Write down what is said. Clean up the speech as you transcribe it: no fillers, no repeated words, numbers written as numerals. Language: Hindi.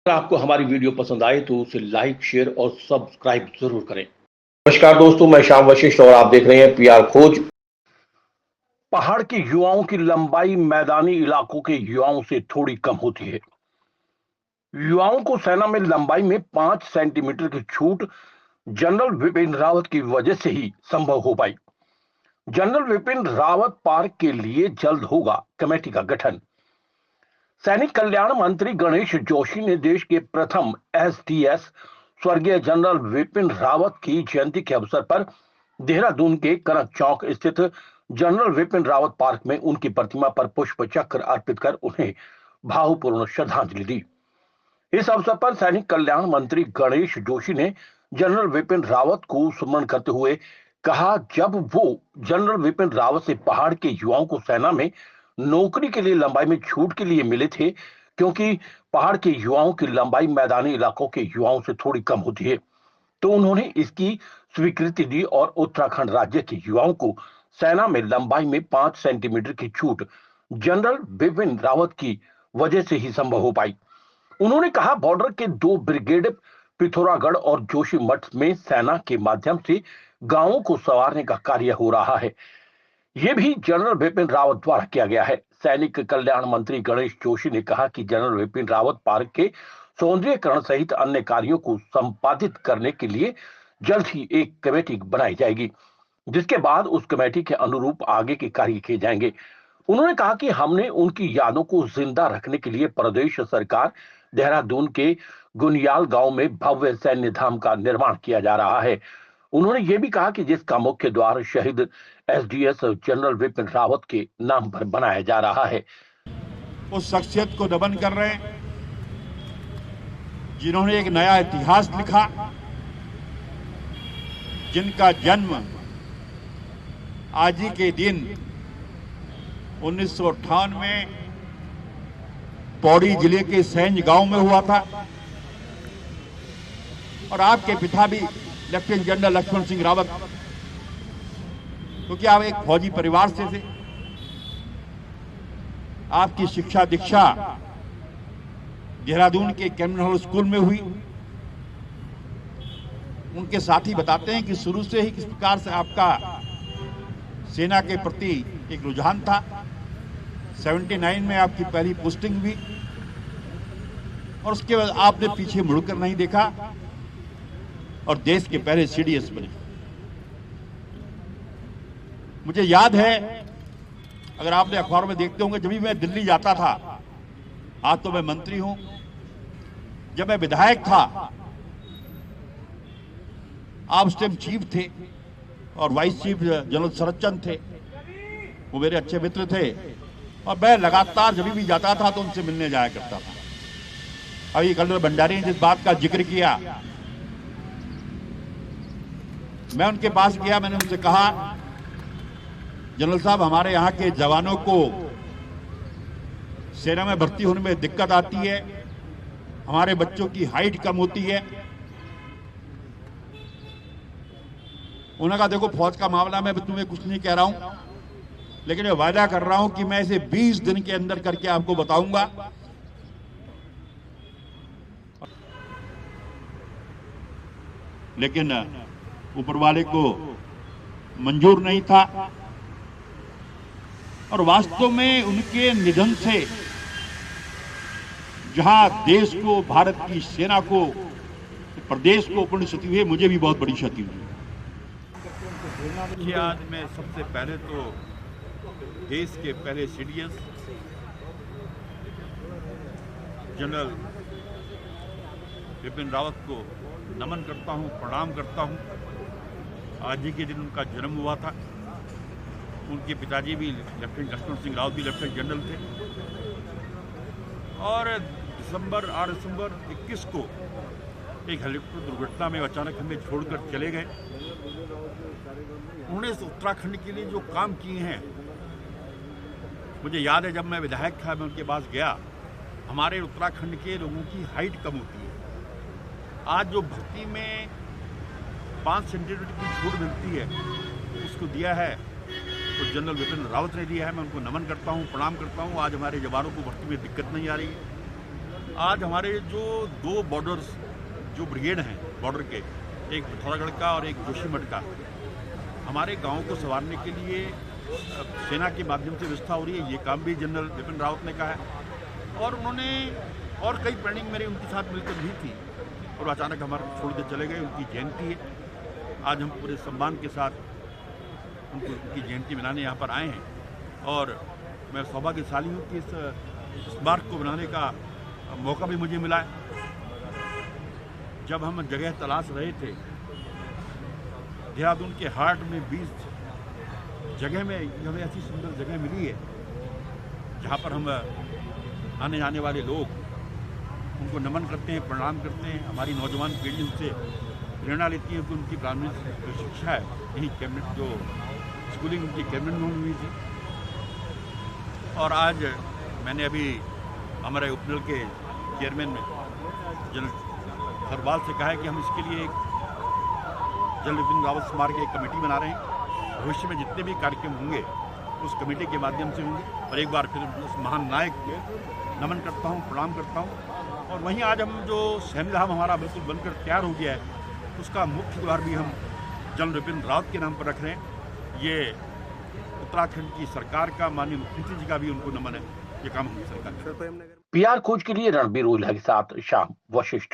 अगर आपको हमारी वीडियो पसंद आए तो उसे लाइक, शेयर और सब्सक्राइब जरूर करें। नमस्कार दोस्तों, मैं श्याम वशिष्ठ और आप देख रहे हैं पीआर खोज। पहाड़ के युवाओं की लंबाई मैदानी इलाकों के युवाओं से थोड़ी कम होती है। युवाओं को सेना में लंबाई में 5 सेंटीमीटर की छूट जनरल विपिन रावत की वजह से ही संभव हो पाई। जनरल विपिन रावत पार्क के लिए जल्द होगा कमेटी का गठन। सैनिक कल्याण मंत्री गणेश जोशी ने देश के प्रथम एसडीएस स्वर्गीय जनरल विपिन रावत की जयंती के अवसर पर देहरादून के कनक चौक स्थित जनरल विपिन रावत पार्क में उनकी प्रतिमा पर पुष्प चक्र अर्पित कर उन्हें भावपूर्ण श्रद्धांजलि दी। इस अवसर पर सैनिक कल्याण मंत्री गणेश जोशी ने जनरल विपिन रावत को स्मरण करते हुए कहा, जब वो जनरल विपिन रावत से पहाड़ के युवाओं को सेना में नौकरी के लिए लंबाई में छूट के लिए मिले थे, क्योंकि पहाड़ के युवाओं की लंबाई मैदानी इलाकों के युवाओं से थोड़ी कम होती है, तो उन्होंने इसकी स्वीकृति दी और उत्तराखंड राज्य के युवाओं को सेना में लंबाई में 5 सेंटीमीटर की छूट जनरल बिपिन रावत की वजह से ही संभव हो पाई। उन्होंने कहा, बॉर्डर के 2 ब्रिगेड पिथौरागढ़ और जोशीमठ में सेना के माध्यम से गांवों को संवारने का कार्य हो रहा है। यह भी जनरल बिपिन रावत द्वारा किया गया है। सैनिक कल्याण मंत्री गणेश जोशी ने कहा कि जनरल बिपिन रावत पार्क के सौंदर्यीकरण सहित अन्य कार्यों को संपादित करने के लिए जल्द ही एक कमेटी बनाई जाएगी, जिसके बाद उस कमेटी के अनुरूप आगे के कार्य किए जाएंगे। उन्होंने कहा कि हमने उनकी यादों को जिंदा रखने के लिए प्रदेश सरकार देहरादून के गुनियाल गांव में भव्य सैन्य धाम का निर्माण किया जा रहा है। उन्होंने ये भी कहा कि जिसका मुख्य द्वार शहीद एसडीएस जनरल विपिन रावत के नाम पर बनाया जा रहा है। उस शख्सियत को नमन कर रहे हैं जिन्होंने एक नया इतिहास लिखा, जिनका जन्म आज ही के दिन 1958 में पौड़ी जिले के सैंज गांव में हुआ था और आपके पिता भी लेफ्टिनेंट जनरल लक्ष्मण सिंह रावत, क्योंकि आप एक फौजी परिवार से थे। आपकी शिक्षा दीक्षा देहरादून के कैमन हॉल स्कूल में हुई। उनके साथी बताते हैं कि शुरू से ही किस प्रकार से आपका सेना के प्रति एक रुझान था। 79 में आपकी पहली पोस्टिंग हुई और उसके बाद आपने पीछे मुड़कर नहीं देखा और देश के पहले सीडीएस बने। मुझे याद है, अगर आपने अखबारों में देखते होंगे, जब भी मैं दिल्ली जाता था, आज तो मैं मंत्री हूं, जब मैं विधायक था, आप उस टाइम चीफ थे और वाइस चीफ जनरल शरद चंद्र थे। वो मेरे अच्छे मित्र थे और मैं लगातार जब भी जाता था तो उनसे मिलने जाया करता था। अभी कर्नल भंडारी ने जिस बात का जिक्र किया, मैं उनके पास गया, मैंने उनसे कहा, जनरल साहब, हमारे यहाँ के जवानों को सेना में भर्ती होने में दिक्कत आती है, हमारे बच्चों की हाइट कम होती है। उन्होंने कहा, देखो फौज का मामला मैं तुम्हें कुछ नहीं कह रहा हूं, लेकिन मैं वायदा कर रहा हूं कि मैं इसे 20 दिन के अंदर करके आपको बताऊंगा। लेकिन ऊपर वाले को मंजूर नहीं था और वास्तव में उनके निधन से जहां देश को, भारत की सेना को, प्रदेश को पूर्ण क्षति हुई, मुझे भी बहुत बड़ी क्षति हुई। आज मैं सबसे पहले तो देश के पहले सीडीएस जनरल बिपिन रावत को नमन करता हूं, प्रणाम करता हूं। आज ही के दिन उनका जन्म हुआ था। उनके पिताजी भी लेफ्टिनेंट लक्ष्मण सिंह रावत भी लेफ्टिनेंट जनरल थे और 8 दिसंबर 21 को एक हेलीकॉप्टर दुर्घटना में अचानक हमें छोड़कर चले गए। उन्होंने इस उत्तराखंड के लिए जो काम किए हैं, मुझे याद है जब मैं विधायक था, मैं उनके पास गया, हमारे उत्तराखंड के लोगों की हाइट कम होती है। आज जो भर्ती में 5 सेंटीमीटर की छूट मिलती है, उसको दिया है तो जनरल विपिन रावत ने दिया है। मैं उनको नमन करता हूं, प्रणाम करता हूं। आज हमारे जवानों को भर्ती में दिक्कत नहीं आ रही है। आज हमारे जो दो बॉर्डर्स जो ब्रिगेड हैं बॉर्डर के, एक पिथौरागढ़ का और एक जोशीमठ का, हमारे गांव को संवारने के लिए सेना के माध्यम से व्यवस्था हो रही है। ये काम भी जनरल बिपिन रावत ने कहा है और उन्होंने और कई प्लानिंग मेरी उनके साथ मिलकर भी थी और अचानक हमारे छोड़ के चले गए। उनकी जयंती है, आज हम पूरे सम्मान के साथ उनकी जयंती मनाने यहाँ पर आए हैं और मैं सौभाग्यशाली हूँ कि इस स्मारक को बनाने का मौका भी मुझे मिला है। जब हम जगह तलाश रहे थे देहरादून के हार्ट में 20 जगह में हमें ऐसी सुंदर जगह मिली है जहाँ पर हम आने जाने वाले लोग उनको नमन करते हैं, प्रणाम करते हैं। हमारी नौजवान पीढ़ी उनसे प्रेरणा लेती है कि उनकी प्रारंभिक जो शिक्षा है यही कैबिनेट जो स्कूलिंग उनकी कैबिनेट में हुई थी। और आज मैंने अभी हमारे उपनल के चेयरमैन जनरल सरवाल से कहा है कि हम इसके लिए एक जनरल बिपिन रावत स्मारक एक कमेटी बना रहे हैं। भविष्य में जितने भी कार्यक्रम होंगे उस कमेटी के माध्यम से होंगे और एक बार फिर उस महान नायक को नमन करता हूँ, प्रणाम करता हूँ। और वहीं आज हम जो सैन्य धाम हमारा बिल्कुल बनकर तैयार हो गया है उसका मुख्य द्वार भी हम जनरल बिपिन रावत के नाम पर रख रहे हैं। ये उत्तराखंड की सरकार का, माननीय मुख्यमंत्री जी का भी उनको नमन है। ये काम हमारी सरकार कर रही है। पीआर खोज के लिए रणबीर उल्हा के साथ शाम वशिष्ठ।